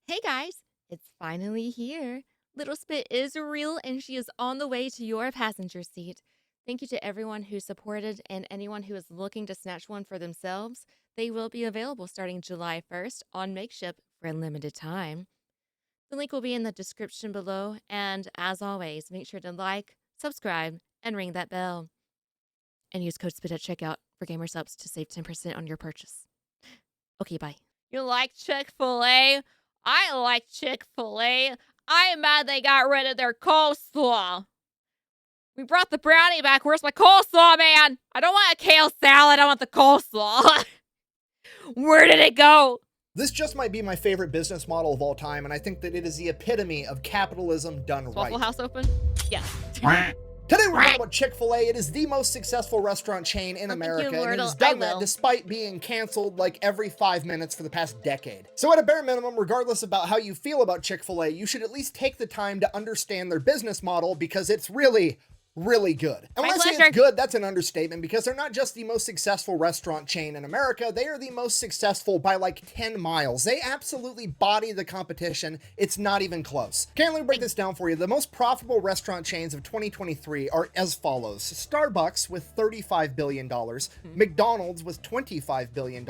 Hey guys, it's finally here. Little Spit is real and she is on the way to your passenger seat. Thank you to everyone who supported and anyone who is looking to snatch one for themselves. They will be available starting July 1st on Makeship for a limited time. The link will be in the description below, and as always, make sure to like, subscribe, and ring that bell. And use code SPIT at checkout for Gamer Subs to save 10% on your purchase. Okay, bye. You like Chick-fil-A? I like Chick-fil-A. I am mad they got rid of their coleslaw. We brought the brownie back. Where's my coleslaw, man? I don't want a kale salad. I want the coleslaw. Where did it go? This just might be my favorite business model of all time, and I think that it is the epitome of capitalism done right. Waffle House open? Yes. Today we're talking about Chick-fil-A. It is the most successful restaurant chain in America, and it has done that despite being canceled like every 5 minutes for the past decade. So at a bare minimum, regardless about how you feel about Chick-fil-A, you should at least take the time to understand their business model because it's really good. And when I say it's good, that's an understatement because they're not just the most successful restaurant chain in America, they are the most successful by like 10 miles. They absolutely body the competition. It's not even close. Okay, let me break this down for you. The most profitable restaurant chains of 2023 are as follows. Starbucks with $35 billion, McDonald's with $25 billion,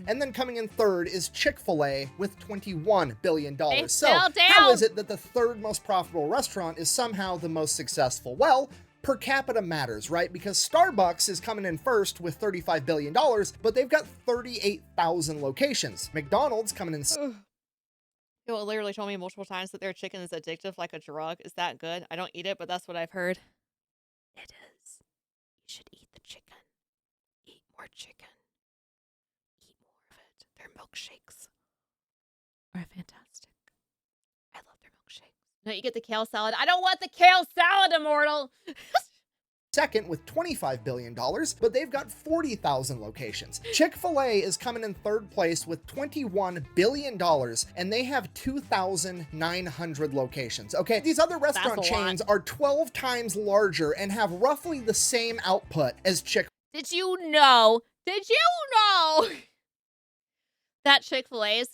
and then coming in third is Chick-fil-A with $21 billion. So how is it that the third most profitable restaurant is somehow the most successful? Well, per capita matters, right? Because Starbucks is coming in first with $35 billion, but they've got 38,000 locations. McDonald's coming in... People literally told me multiple times that their chicken is addictive like a drug. Is that good? I don't eat it, but that's what I've heard. It is. You should eat the chicken. Eat more chicken. Eat more of it. Their milkshakes are fantastic. I love their milkshakes. No, you get the kale salad. I don't want the kale salad, Immortal! Second with $25 billion, but they've got 40,000 locations. Chick-fil-A is coming in third place with $21 billion, and they have 2,900 locations. Okay, these other restaurant chains are 12 times larger and have roughly the same output as Chick-fil-A. Did you know that Chick-fil-A's,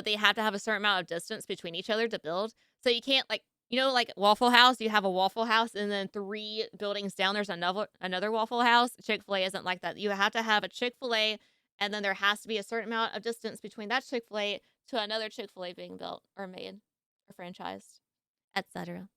they have to have a certain amount of distance between each other to build? So you can't, like, you know, like Waffle House, you have a Waffle House, and then 3 buildings down, there's another Waffle House. Chick-fil-A isn't like that. You have to have a Chick-fil-A, and then there has to be a certain amount of distance between that Chick-fil-A to another Chick-fil-A being built or made or franchised, etc.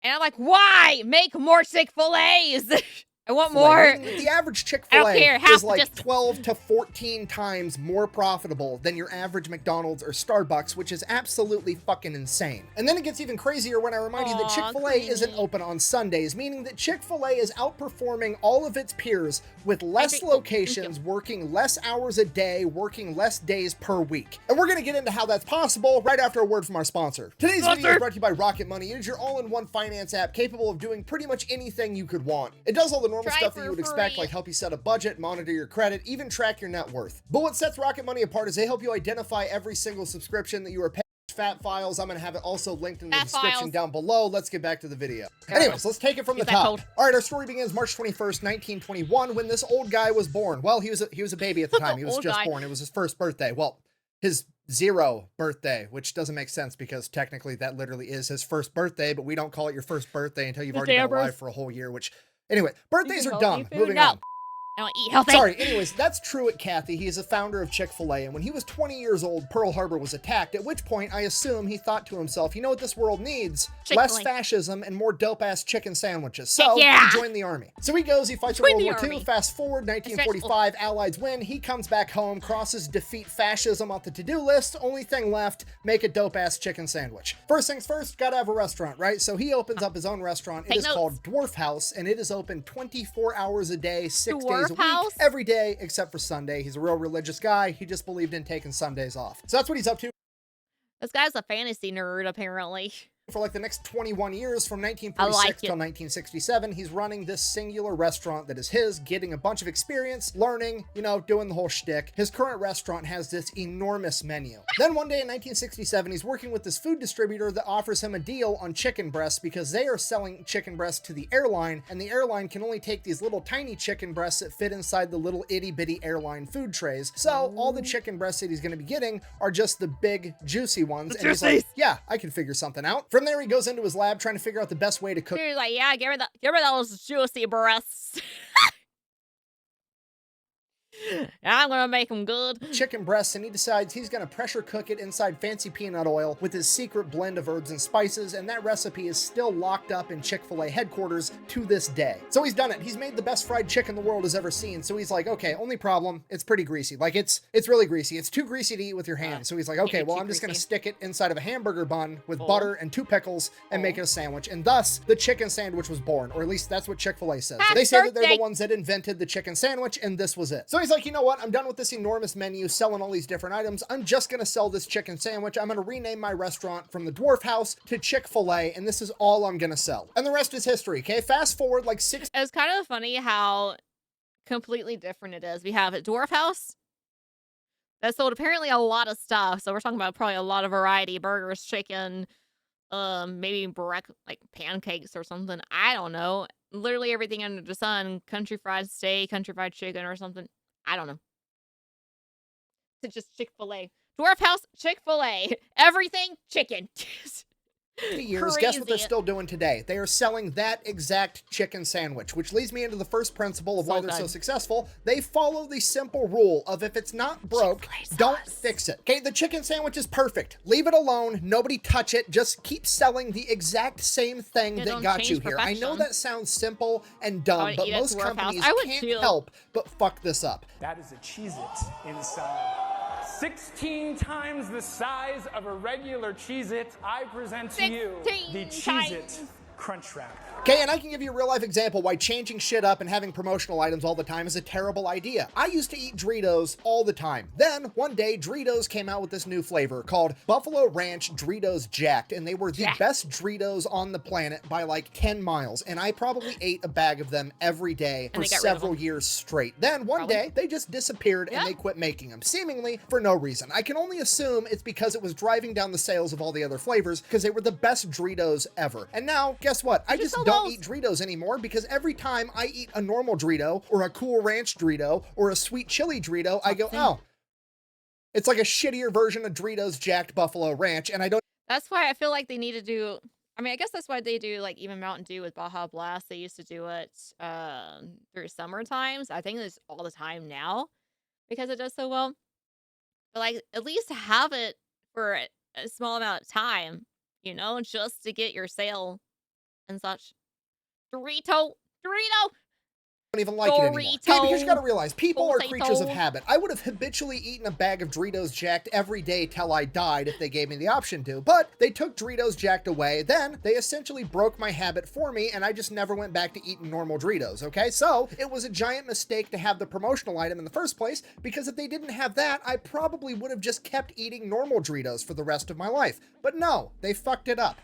And I'm like, why make more Chick-fil-A's? I want more. The average Chick-fil-A is like 12 to 14 times more profitable than your average McDonald's or Starbucks, which is absolutely fucking insane. And then it gets even crazier when I remind you that Chick-fil-A isn't open on Sundays, meaning that Chick-fil-A is outperforming all of its peers with less locations, working less hours a day, working less days per week. And we're going to get into how that's possible right after a word from our sponsor. Today's video is brought to you by Rocket Money. It is your all-in-one finance app capable of doing pretty much anything you could want. It does all the normal stuff that you would expect, like help you set a budget, monitor your credit, even track your net worth. But what sets Rocket Money apart is they help you identify every single subscription that you are paying. Fat files. I'm going to have it also linked in the description down below. Let's get back to the video. Anyways, let's take it from the top. All right, our story begins March 21st, 1921, when this old guy was born. Well, he was a baby at the time. He was just born. It was his first birthday. Well, his 0 birthday, which doesn't make sense because technically that literally is his first birthday, but we don't call it your first birthday until you've already been alive for a whole year, which... Anyway, birthdays are dumb. Moving on. I don't eat healthy. Sorry, anyways, that's Truett Cathy. He is a founder of Chick-fil-A, and when he was 20 years old, Pearl Harbor was attacked, at which point I assume he thought to himself, you know what this world needs? Less fascism and more dope-ass chicken sandwiches. So, he joined the army. So he goes, he fights in World War II, fast forward, 1945, Allies win, he comes back home, crosses defeat fascism off the to-do list, only thing left, make a dope-ass chicken sandwich. First things first, gotta have a restaurant, right? So he opens up his own restaurant. It is called Dwarf House, and it is open 24 hours a day, 6 days a week, every day except for Sunday. He's a real religious guy. He just believed in taking Sundays off. So that's what he's up to. This guy's a fantasy nerd, apparently. For like the next 21 years, from 1946 till 1967, he's running this singular restaurant that is his, getting a bunch of experience, learning, you know, doing the whole shtick. His current restaurant has this enormous menu. Then one day in 1967, he's working with this food distributor that offers him a deal on chicken breasts because they are selling chicken breasts to the airline, and the airline can only take these little tiny chicken breasts that fit inside the little itty bitty airline food trays. So all the chicken breasts that he's going to be getting are just the big juicy ones. And he's like, yeah, I can figure something out. From there, he goes into his lab trying to figure out the best way to cook. He's like, yeah, give me those juicy breasts. I'm gonna make them good. Chicken breasts, and he decides he's gonna pressure cook it inside fancy peanut oil with his secret blend of herbs and spices, and that recipe is still locked up in Chick-fil-A headquarters to this day. So he's done it. He's made the best fried chicken the world has ever seen. So he's like, okay, only problem, it's pretty greasy. Like it's really greasy. It's too greasy to eat with your hands. So he's like, okay, well, I'm just gonna stick it inside of a hamburger bun with butter and 2 pickles and make it a sandwich. And thus, the chicken sandwich was born, or at least that's what Chick-fil-A says. They say that they're the ones that invented the chicken sandwich, and this was it. So he's like, you know what? I'm done with this enormous menu selling all these different items. I'm just gonna sell this chicken sandwich. I'm gonna rename my restaurant from the Dwarf House to Chick-fil-A, and this is all I'm gonna sell. And the rest is history, okay? Fast forward like 6. It's kind of funny how completely different it is. We have a Dwarf House that sold apparently a lot of stuff. So we're talking about probably a lot of variety, burgers, chicken, maybe like pancakes or something. I don't know. Literally everything under the sun, country fried steak, country fried chicken or something. I don't know. To just Chick-fil-A. Dwarf House, Chick-fil-A. Everything chicken. Years, guess what they're still doing today? They are selling that exact chicken sandwich, which leads me into the first principle of why they're so successful. They follow the simple rule of if it's not broke, don't fix it. Okay, the chicken sandwich is perfect. Leave it alone. Nobody touch it. Just keep selling the exact same thing that got you here. I know that sounds simple and dumb, but most companies can't help but fuck this up. That is a Cheez-It inside. 16 times the size of a regular Cheez-It, I present to you the Cheez-It Crunch Wrap. Okay, and I can give you a real life example why changing shit up and having promotional items all the time is a terrible idea. I used to eat Doritos all the time. Then, one day, Doritos came out with this new flavor called Buffalo Ranch Doritos Jacked, and they were the best Doritos on the planet by like 10 miles, and I probably ate a bag of them every day for several years straight. Then, one day, they just disappeared and they quit making them, seemingly for no reason. I can only assume it's because it was driving down the sales of all the other flavors, because they were the best Doritos ever. And now, guess what? I just don't eat Doritos anymore, because every time I eat a normal Dorito or a Cool Ranch Dorito or a sweet chili Dorito, I go, oh, it's like a shittier version of Doritos Jacked Buffalo Ranch, and I don't. That's why I feel like they need to do, I mean, I guess that's why they do like even Mountain Dew with Baja Blast. They used to do it through summer times. I think it's all the time now because it does so well. But like at least have it for a small amount of time, you know, just to get your sale and such. Dorito. Don't even like it anymore. Okay, because you gotta realize, people are creatures of habit. I would have habitually eaten a bag of Doritos Jacked every day till I died if they gave me the option to, but they took Doritos Jacked away, then they essentially broke my habit for me, and I just never went back to eating normal Doritos, okay? So, it was a giant mistake to have the promotional item in the first place, because if they didn't have that, I probably would have just kept eating normal Doritos for the rest of my life. But no, they fucked it up.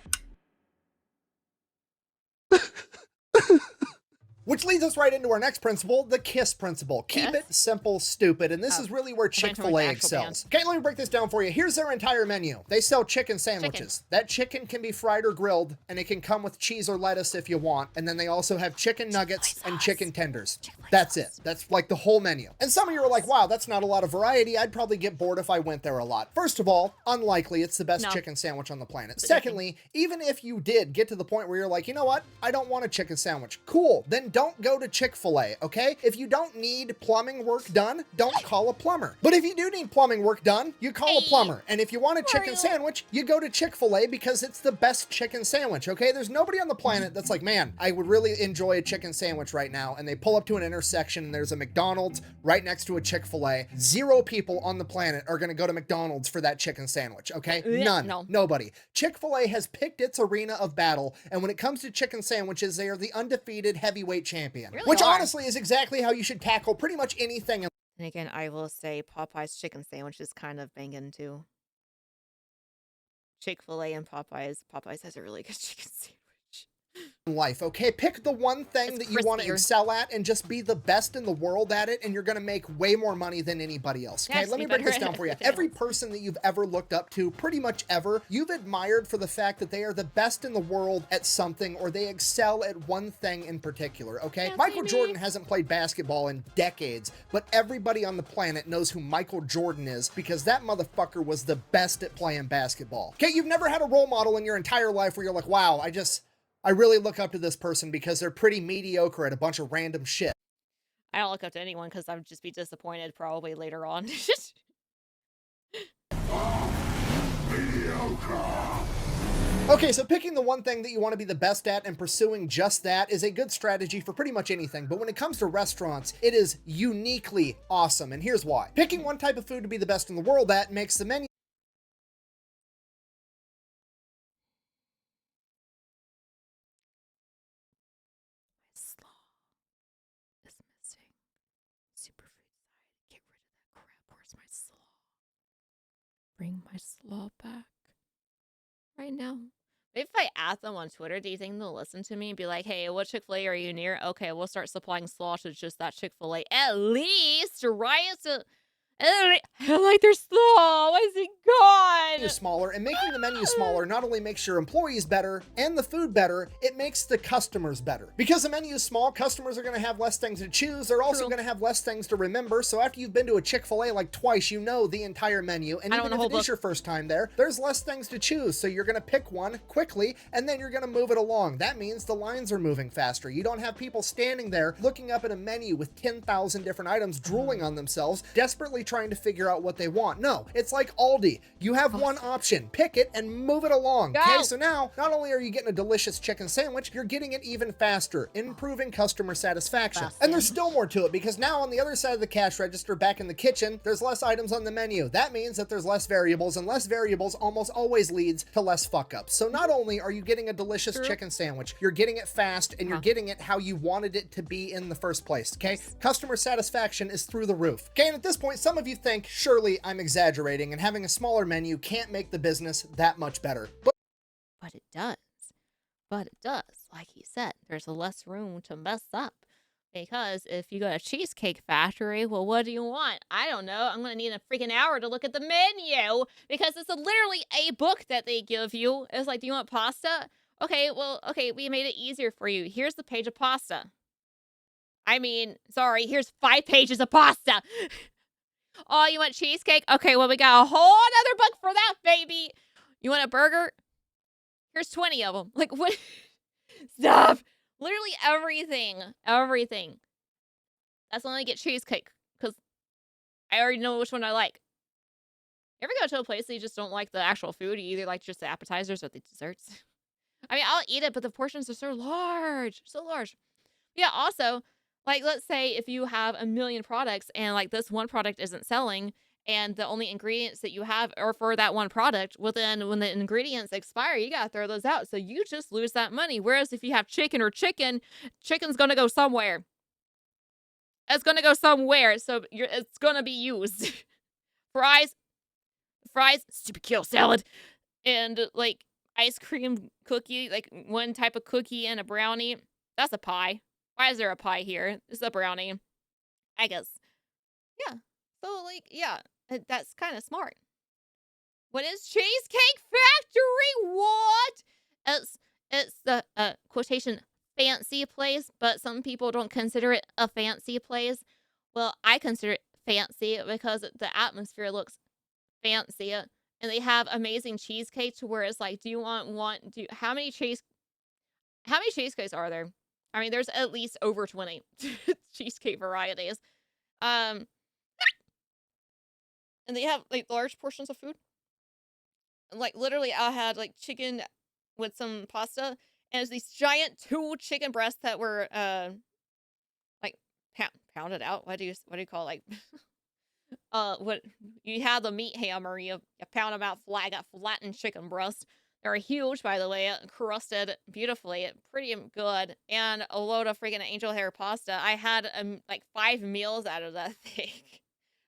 Which leads us right into our next principle, the KISS principle. Keep it simple, stupid. And this is really where Chick-fil-A excels. Okay, let me break this down for you. Here's their entire menu. They sell chicken sandwiches. That chicken can be fried or grilled, and it can come with cheese or lettuce if you want. And then they also have chicken nuggets and chicken tenders. That's it. That's like the whole menu. And some of you are like, wow, that's not a lot of variety. I'd probably get bored if I went there a lot. First of all, unlikely. It's the best chicken sandwich on the planet. Secondly, even if you did get to the point where you're like, you know what? I don't want a chicken sandwich. Cool. Then don't go to Chick-fil-A, okay? If you don't need plumbing work done, don't call a plumber. But if you do need plumbing work done, you call a plumber. And if you want a chicken sandwich, you go to Chick-fil-A because it's the best chicken sandwich, okay? There's nobody on the planet that's like, man, I would really enjoy a chicken sandwich right now. And they pull up to an intersection and there's a McDonald's right next to a Chick-fil-A. 0 people on the planet are gonna go to McDonald's for that chicken sandwich, okay? None. No. Nobody. Chick-fil-A has picked its arena of battle, and when it comes to chicken sandwiches, they are the undefeated heavyweight champion. Really which honestly is exactly how you should tackle pretty much anything. And again, I will say Popeye's chicken sandwich is kind of banging too. Chick-fil-A and Popeyes. Popeyes has a really good chicken sandwich. Life, okay? Pick the one thing It's that you want to crispier. excel at and just be the best in the world at it, and you're going to make way more money than anybody else, okay? Yeah, just Let be me break this better down at for you. everything Every else. person that you've ever looked up to, pretty much ever, you've admired for the fact that they are the best in the world at something, or they excel at one thing in particular, okay? Yeah, Michael see Jordan me. hasn't played basketball in decades, but everybody on the planet knows who Michael Jordan is because that motherfucker was the best at playing basketball. Okay, you've never had a role model in your entire life where you're like, wow, I really look up to this person because they're pretty mediocre at a bunch of random shit. I don't look up to anyone because I would just be disappointed probably later on. Okay, so picking the one thing that you want to be the best at and pursuing just that is a good strategy for pretty much anything, but when it comes to restaurants, it is uniquely awesome, and here's why. Picking one type of food to be the best in the world at makes the menu Slaw is missing. Superfood side. Get rid of that crap. Where's my slaw? Bring my slaw back. Right now. Maybe if I ask them on Twitter, do you think they'll listen to me and be like, hey, what Chick-fil-A are you near? Okay, we'll start supplying slaw to just that Chick-fil-A. At least, right? So, I like their slaw. Why is it gone? smaller, and making the menu smaller not only makes your employees better and the food better, it makes the customers better. Because the menu is small, customers are going to have less things to choose. They're also going to have less things to remember. So after you've been to a Chick-fil-A like twice, you know the entire menu. And even if it is your first time there, there's less things to choose. So you're going to pick one quickly and then you're going to move it along. That means the lines are moving faster. You don't have people standing there looking up at a menu with 10,000 different items, drooling on themselves, desperately trying to figure out what they want. No, it's like Aldi. You have one option, pick it and move it along. Okay, so now not only are you getting a delicious chicken sandwich, you're getting it even faster, improving customer satisfaction. And there's still more to it because now on the other side of the cash register back in the kitchen, there's less items on the menu. That means that there's less variables, and less variables almost always leads to less fuck ups. So not only are you getting a delicious chicken sandwich, you're getting it fast and you're getting it how you wanted it to be in the first place. Okay, customer satisfaction is through the roof. Okay, and at this point, some of you think, surely I'm exaggerating and having a smaller menu can't make the business that much better. But it does. But it does. Like he said, there's less room to mess up. Because if you go to Cheesecake Factory, well, what do you want? I don't know. I'm going to need a freaking hour to look at the menu because it's literally a book that they give you. It's like, do you want pasta? Okay, well, okay, we made it easier for you. Here's the page of pasta. I mean, sorry, here's 5 pages of pasta. Oh, you want cheesecake? Okay, well, we got a whole other book for that, baby. You want a burger? Here's 20 of them. Like, what? Stop. Literally everything. Everything. That's when I get cheesecake, because I already know which one I like. You ever go to a place that you just don't like the actual food? You either like just the appetizers or the desserts? I mean, I'll eat it, but the portions are so large. So large. Yeah, also, like, let's say if you have a million products and, like, this one product isn't selling and the only ingredients that you have are for that one product, well, then when the ingredients expire, you gotta throw those out. So you just lose that money. Whereas if you have chicken, chicken's gonna go somewhere. It's gonna go somewhere, so it's gonna be used. Fries, stupid kale salad, and, like, ice cream cookie, like, one type of cookie and a brownie. That's a pie. Why is there a pie here? It's a brownie. I guess. Yeah. So, like, yeah, that's kind of smart. What is Cheesecake Factory? What? It's the quotation fancy place, but some people don't consider it a fancy place. Well, I consider it fancy because the atmosphere looks fancy, and they have amazing cheesecake to where it's like, do you want one? How many cheesecakes are there? I mean, there's at least over 20 cheesecake varieties. And they have, like, large portions of food. Like, literally, I had, like, chicken with some pasta, and it's these giant 2 chicken breasts that were, like, pounded out. What do you call it? Like, what you have the meat hammer, you pound them out flat, got flattened chicken breasts. They're huge, by the way, crusted beautifully, pretty good, and a load of freaking angel hair pasta. I had, like, 5 meals out of that thing.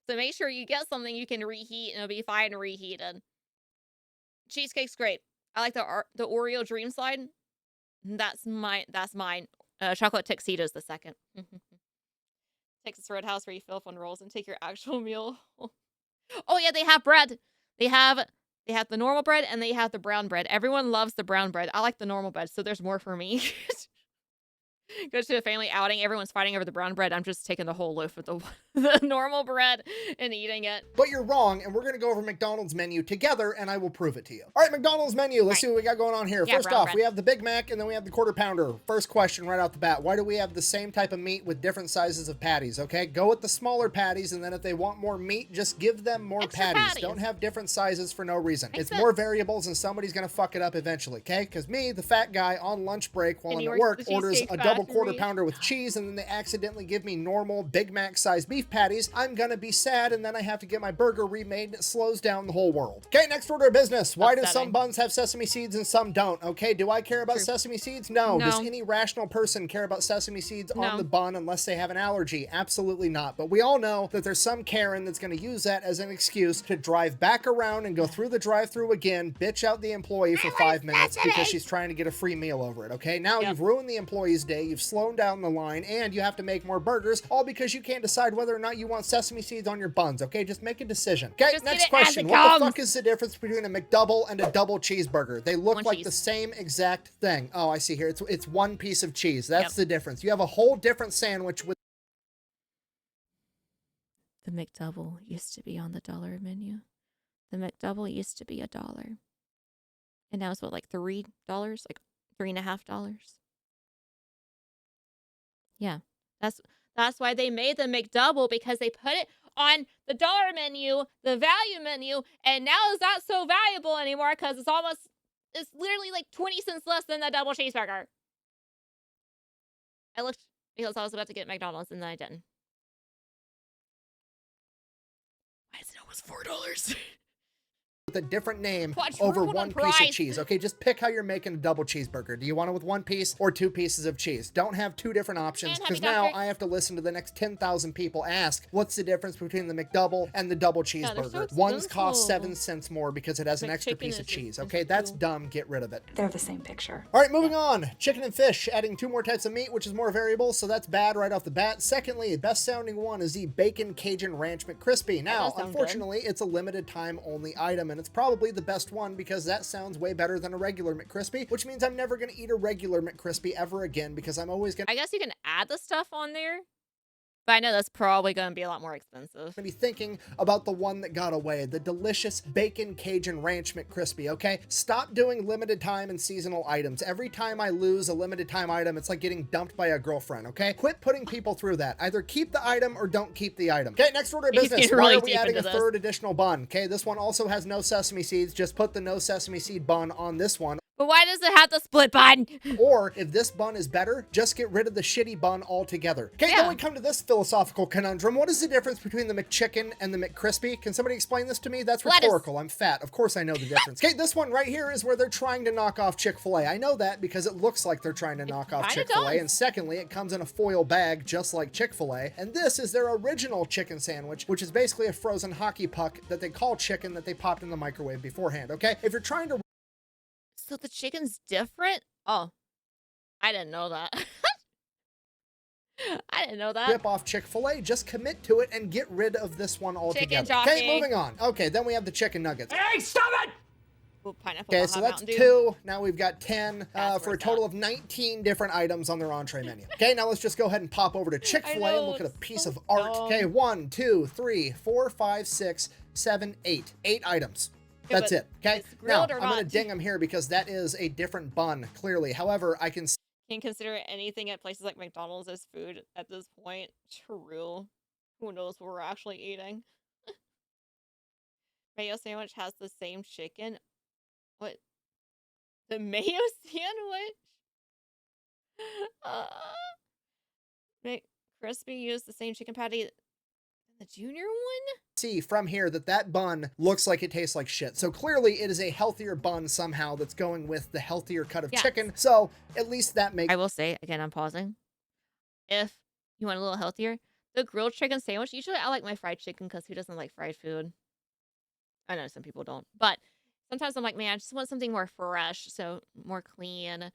So make sure you get something you can reheat, and it'll be fine reheated. cheesecake's great. I like the Oreo Dream Slide. That's mine. Chocolate tuxedo's the second. Texas Roadhouse where you fill up on rolls and take your actual meal. Oh yeah, they have bread. They have the normal bread and they have the brown bread. Everyone loves the brown bread. I like the normal bread, so there's more for me. Goes to a family outing. Everyone's fighting over the brown bread. I'm just taking the whole loaf of the normal bread and eating it. But you're wrong, and we're going to go over McDonald's menu together, and I will prove it to you. All right, McDonald's menu. Let's see what we got going on here. Yeah, First off, bread. we have the Big Mac, and then we have the Quarter Pounder. First question right off the bat. Why do we have the same type of meat with different sizes of patties, okay? Go with the smaller patties, and then if they want more meat, just give them more patties. Don't have different sizes for no reason. It's more variables, and somebody's going to fuck it up eventually, okay? Because me, the fat guy, on lunch break while I'm at work, orders a double Quarter Pounder with cheese, and then they accidentally give me normal Big Mac sized beef patties. I'm gonna be sad, and then I have to get my burger remade, and it slows down the whole world. Okay, next order of business. Why do some buns have sesame seeds and some don't? Okay, do I care about sesame seeds? No. Does any rational person care about sesame seeds on the bun unless they have an allergy? Absolutely not. But we all know that there's some Karen that's gonna use that as an excuse to drive back around and go through the drive-thru again, bitch out the employee for 5 minutes because she's trying to get a free meal over it. Okay, now you've ruined the employee's day, you've slowed down the line, and you have to make more burgers, all because you can't decide whether or not you want sesame seeds on your buns. Okay, just make a decision. Okay, next question. What the fuck is the difference between a McDouble and a double cheeseburger? They look like the same exact thing. Oh, I see here. It's one piece of cheese. That's the difference. You have a whole different sandwich with... The McDouble used to be on the dollar menu. The McDouble used to be $1. And now it's what, like $3? Like $3.50? Yeah. That's why they made the McDouble, because they put it on the dollar menu, the value menu, and now it's not so valuable anymore because it's literally like 20 cents less than the double cheeseburger. I looked because I was about to get McDonald's and then I didn't. Why does it know it's $4? with a different name over one piece of cheese. Okay, just pick how you're making a double cheeseburger. Do you want it with one piece or 2 pieces of cheese? Don't have 2 different options, because now I have to listen to the next 10,000 people ask, what's the difference between the McDouble and the double cheeseburger? One's cost 7 cents more because it has an extra piece of cheese. Okay, that's dumb. Get rid of it. They're the same picture. All right, moving on. Chicken and fish, adding 2 more types of meat, which is more variable, so that's bad right off the bat. Secondly, the best sounding one is the Bacon Cajun Ranch McCrispy. Now, unfortunately, it's a limited time only item, and it's probably the best one because that sounds way better than a regular McCrispy, which means I'm never going to eat a regular McCrispy ever again because I'm always going to... I guess you can add the stuff on there, but I know that's probably going to be a lot more expensive. Be thinking about the one that got away, the delicious Bacon Cajun Ranch McCrispy, okay? Stop doing limited time and seasonal items. Every time I lose a limited time item, it's like getting dumped by a girlfriend, okay? Quit putting people through that. Either keep the item or don't keep the item. Okay, next order of business. Why are we adding a 3rd additional bun? Okay, this one also has no sesame seeds. Just put the no sesame seed bun on this one. But why does it have the split bun? Or, if this bun is better, just get rid of the shitty bun altogether. Okay, then we come to this philosophical conundrum. What is the difference between the McChicken and the McCrispy? Can somebody explain this to me? That's rhetorical. I'm fat. Of course I know the difference. Okay, this one right here is where they're trying to knock off Chick-fil-A. I know that because it looks like they're trying to knock off Chick-fil-A. And secondly, it comes in a foil bag just like Chick-fil-A. And this is their original chicken sandwich, which is basically a frozen hockey puck that they call chicken that they popped in the microwave beforehand, okay? If you're trying to... So the chicken's different? Oh, I didn't know that. I didn't know that. Rip off Chick-fil-A, just commit to it and get rid of this one altogether. Okay, moving on. Okay, then we have the chicken nuggets. Hey, stop it! Ooh, pineapple. Okay, so that's 2. Now we've got 10 for a total of 19 different items on their entree menu. Okay, now let's just go ahead and pop over to Chick-fil-A and look at a piece of art. Okay, 1, 2, 3, 4, 5, 6, 7, 8. 8 items. That's it, okay? Now, I'm going to ding them here because that is a different bun, clearly. However, I can... Can't consider anything at places like McDonald's as food at this point. True. Who knows what we're actually eating? Mayo sandwich has the same chicken. What? The mayo sandwich? McCrispy used the same chicken patty. The junior one? See from here that bun looks like it tastes like shit. So clearly it is a healthier bun somehow that's going with the healthier cut of chicken. So at least that makes... I will say, again, I'm pausing. If you want a little healthier, the grilled chicken sandwich, usually I like my fried chicken because who doesn't like fried food? I know some people don't. But Sometimes I'm like, man, I just want something more fresh, so more clean.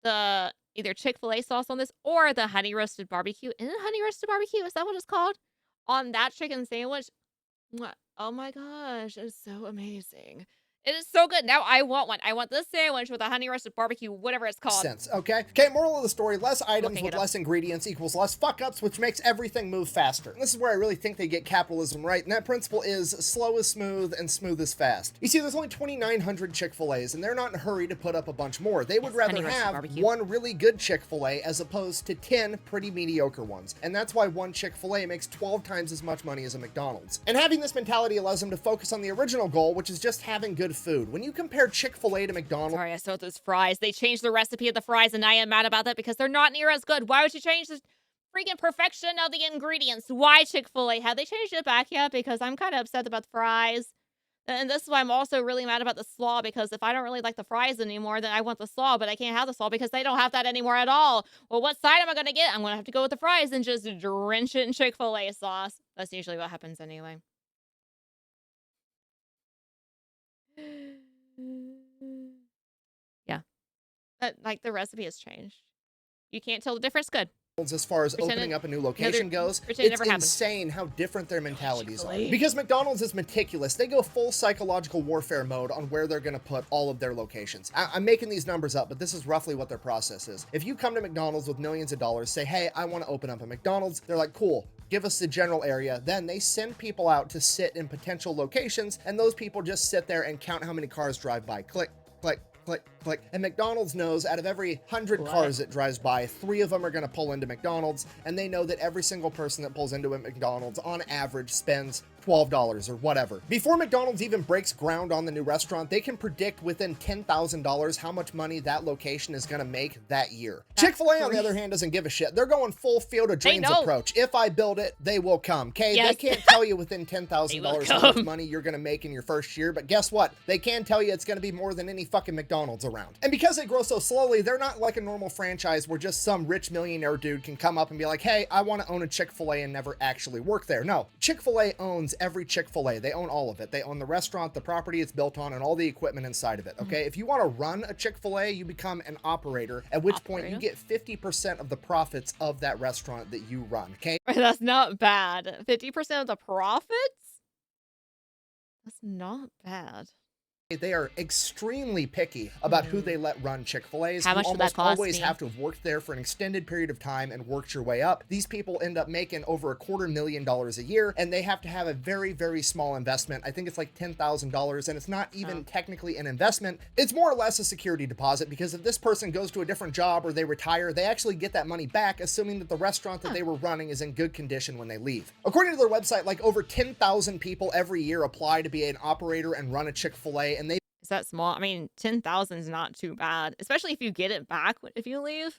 The either Chick-fil-A sauce on this or the honey roasted barbecue. Is it honey roasted barbecue? Is that what it's called? On that chicken sandwich. Mwah. Oh my gosh, it's so amazing. It is so good. Now I want one. I want this sandwich with a honey roasted barbecue, whatever it's called. Sense, okay? Okay, moral of the story, less items with less ingredients equals less fuck-ups, which makes everything move faster. And this is where I really think they get capitalism right, and that principle is slow is smooth and smooth is fast. You see, there's only 2,900 Chick-fil-A's, and they're not in a hurry to put up a bunch more. They would rather have one really good Chick-fil-A as opposed to 10 pretty mediocre ones. And that's why one Chick-fil-A makes 12 times as much money as a McDonald's. And having this mentality allows them to focus on the original goal, which is just having good food. When you compare Chick-fil-A to McDonald's... Sorry, I saw those fries. They changed the recipe of the fries, and I am mad about that because they're not near as good. Why would you change the freaking perfection of the ingredients? Why Chick-fil-A? Have they changed it back yet? Because I'm kind of upset about the fries. And this is why I'm also really mad about the slaw, because if I don't really like the fries anymore, then I want the slaw, but I can't have the slaw because they don't have that anymore at all. Well, what side am I going to get? I'm going to have to go with the fries and just drench it in Chick-fil-A sauce. That's usually what happens anyway. Yeah. But, like, the recipe has changed. You can't tell the difference. Good. As far as opening up a new location goes, it's insane how different their mentalities are. Because McDonald's is meticulous. They go full psychological warfare mode on where they're going to put all of their locations. I'm making these numbers up, but this is roughly what their process is. If you come to McDonald's with millions of dollars, say, hey, I want to open up a McDonald's, they're like, cool, give us the general area. Then they send people out to sit in potential locations, and those people just sit there and count how many cars drive by. Click, click, click, click. And McDonald's knows out of every 100 cars that drives by, 3 of them are going to pull into McDonald's, and they know that every single person that pulls into a McDonald's on average spends $12 or whatever. Before McDonald's even breaks ground on the new restaurant, they can predict within $10,000 how much money that location is going to make that year. Chick-fil-A, on the other hand, doesn't give a shit. They're going full field of dreams approach. If I build it, they will come. Okay, yes. They can't tell you within $10,000 how much money you're going to make in your first year, but guess what? They can tell you it's going to be more than any fucking McDonald's around. And because they grow so slowly, they're not like a normal franchise where just some rich millionaire dude can come up and be like, hey, I want to own a Chick-fil-A and never actually work there. No, Chick-fil-A owns every Chick-fil-A. They own all of it. They own the restaurant, the property it's built on, and all the equipment inside of it. Okay, if you want to run a Chick-fil-A, you become an operator, at which point you get 50% of the profits of that restaurant that you run. Okay, that's not bad. 50% of the profits? That's not bad. They are extremely picky about who they let run Chick-fil-A's. How much you would that almost cost always me? have to have worked there for an extended period of time and worked your way up. These people end up making over $250,000 a year, and they have to have a very, very small investment. I think it's like $10,000, and it's not even technically an investment. It's more or less a security deposit, because if this person goes to a different job or they retire, they actually get that money back, assuming that the restaurant that they were running is in good condition when they leave. According to their website, like over 10,000 people every year apply to be an operator and run a Chick-fil-A, and they Is that small? I mean, 10,000 is not too bad, especially if you get it back if you leave.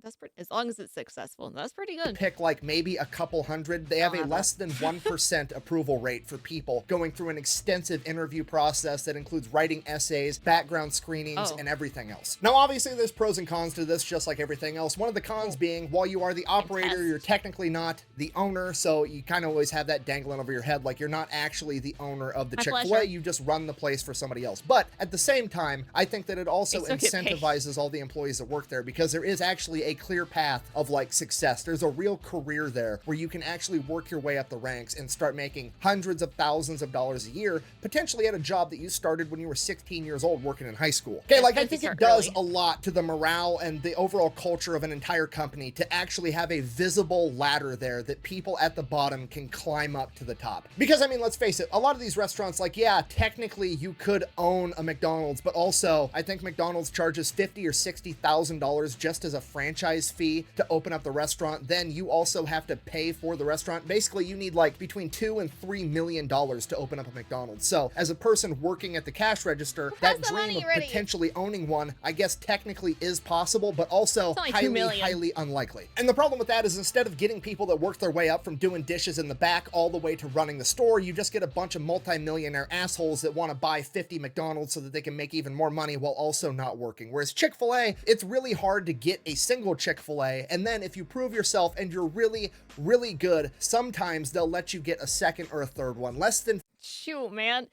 That's pretty, as long as it's successful. That's pretty good. Pick like maybe a couple hundred. They have a less than 1% approval rate for people going through an extensive interview process that includes writing essays, background screenings, and everything else. Now, obviously, there's pros and cons to this, just like everything else. One of the cons being, while you are the operator, you're technically not the owner, so you kind of always have that dangling over your head, like you're not actually the owner of the Chick-fil-A. You just run the place for somebody else. But at the same time, I think that it also incentivizes all the employees that work there, because there is actually a clear path of like success. There's a real career there where you can actually work your way up the ranks and start making hundreds of thousands of dollars a year, potentially at a job that you started when you were 16 years old working in high school. Okay, like I think it does a lot to the morale and the overall culture of an entire company to actually have a visible ladder there that people at the bottom can climb up to the top. Because I mean, let's face it, a lot of these restaurants, like, yeah, technically you could own a McDonald's, but also I think McDonald's charges $50,000 or $60,000 just as a franchise fee to open up the restaurant. Then you also have to pay for the restaurant. Basically, you need like between $2 and $3 million to open up a McDonald's. So as a person working at the cash register, that dream of potentially owning one, I guess technically is possible, but also highly unlikely. And the problem with that is, instead of getting people that work their way up from doing dishes in the back all the way to running the store, you just get a bunch of multi-millionaire assholes that want to buy 50 McDonald's so that they can make even more money while also not working. Whereas Chick-fil-A, it's really hard to get a single Chick-fil-A, and then if you prove yourself and you're really, really good, sometimes they'll let you get a second or a third one. Less than shoot, man.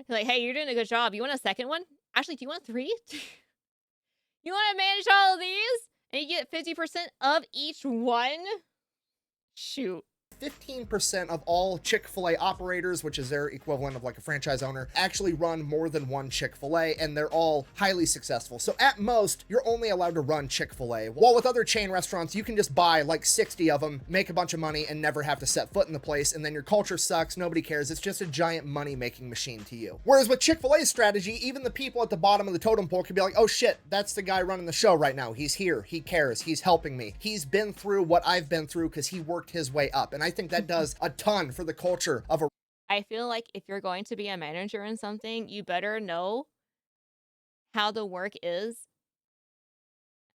Like, hey, you're doing a good job. You want a second one? Actually, do you want 3? You want to manage all of these? And you get 50% of each one? Shoot. 15% of all Chick-fil-A operators, which is their equivalent of like a franchise owner, actually run more than one Chick-fil-A, and they're all highly successful. So at most, you're only allowed to run Chick-fil-A. While with other chain restaurants, you can just buy like 60 of them, make a bunch of money, and never have to set foot in the place, and then your culture sucks, nobody cares, it's just a giant money-making machine to you. Whereas with Chick-fil-A's strategy, even the people at the bottom of the totem pole can be like, oh shit, that's the guy running the show right now. He's here, he cares, he's helping me. He's been through what I've been through because he worked his way up. And I think that does a ton for the culture of a... I feel like if you're going to be a manager in something, you better know how the work is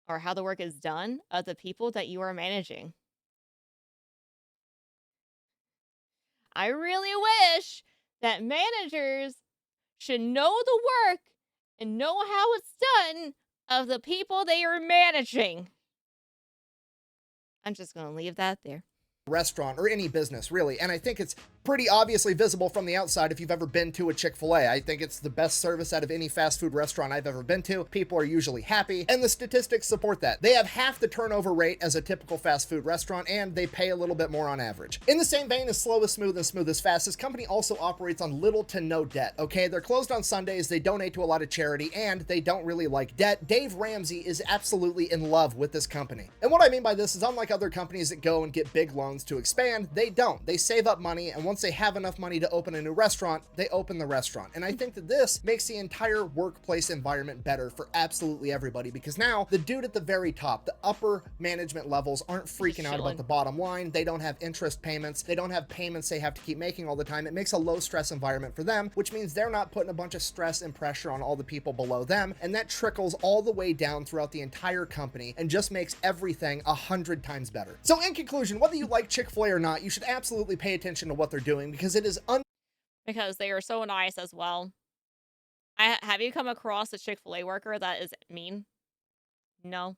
or how the work is done of the people that you are managing. I really wish that managers should know the work and know how it's done of the people they are managing. I'm just going to leave that there. Restaurant or any business really, and I think it's pretty obviously visible from the outside if you've ever been to a Chick-fil-A. I think it's the best service out of any fast food restaurant I've ever been to. People are usually happy, and the statistics support that. They have half the turnover rate as a typical fast food restaurant, and they pay a little bit more on average. In the same vein as Slow is Smooth and Smooth is Fast, this company also operates on little to no debt, okay? They're closed on Sundays, they donate to a lot of charity, and they don't really like debt. Dave Ramsey is absolutely in love with this company. And what I mean by this is, unlike other companies that go and get big loans to expand, they don't. They save up money, and once they have enough money to open a new restaurant, they open the restaurant. And I think that this makes the entire workplace environment better for absolutely everybody, because now the dude at the very top, the upper management levels, aren't freaking out about the bottom line. They don't have interest payments. They don't have payments they have to keep making all the time. It makes a low stress environment for them, which means they're not putting a bunch of stress and pressure on all the people below them. And that trickles all the way down throughout the entire company and just makes everything 100 times better. So in conclusion, whether you like Chick-fil-A or not, you should absolutely pay attention to what they're doing, because it is because they are so nice as well. Have you come across a Chick-fil-A worker that is mean? No.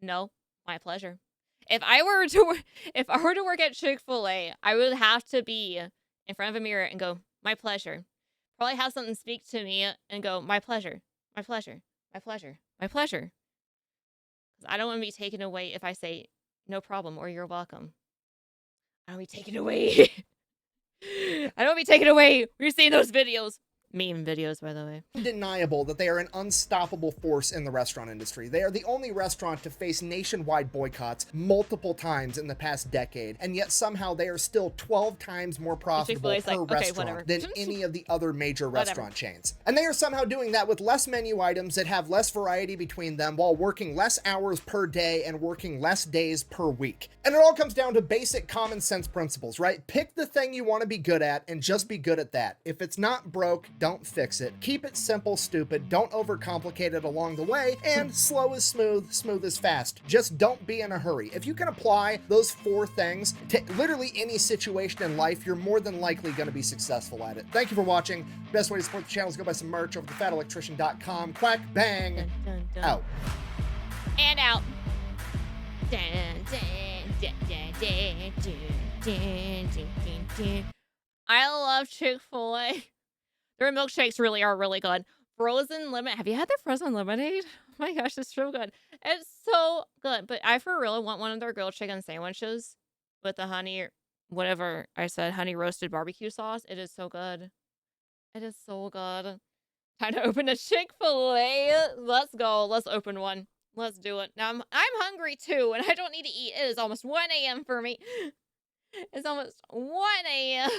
No, my pleasure. If I were to work at Chick-fil-A, I would have to be in front of a mirror and go, my pleasure. Probably have something speak to me and go, my pleasure, my pleasure, my pleasure, my pleasure. I don't want to be taken away if I say no problem or you're welcome. I don't want to be taken away. I don't want to be taken away. We're seeing those videos. Meme videos, by the way. Undeniable that they are an unstoppable force in the restaurant industry. They are the only restaurant to face nationwide boycotts multiple times in the past decade, and yet somehow they are still 12 times more profitable per restaurant than any of the other major restaurant chains. And they are somehow doing that with less menu items that have less variety between them, while working less hours per day and working less days per week. And it all comes down to basic common sense principles, right? Pick the thing you want to be good at and just be good at that. If it's not broke, don't fix it. Keep it simple, stupid. Don't overcomplicate it along the way. And slow is smooth, smooth is fast. Just don't be in a hurry. If you can apply those 4 things to literally any situation in life, you're more than likely going to be successful at it. Thank you for watching. Best way to support the channel is go buy some merch over at thefatelectrician.com. Quack, bang, dun, dun, dun. out. And out. Dun, dun, dun, dun, dun, dun, dun, dun, dun. I love Chick-fil-A. Their milkshakes really are really good. Frozen lemon. Have you had their frozen lemonade? Oh my gosh, it's so good. It's so good. But I for real want one of their grilled chicken sandwiches with the honey, whatever I said, honey roasted barbecue sauce. It is so good. It is so good. Time to open a Chick-fil-A. Let's go. Let's open one. Let's do it. Now I'm hungry too, and I don't need to eat. It is almost 1 a.m. for me. It's almost 1 a.m.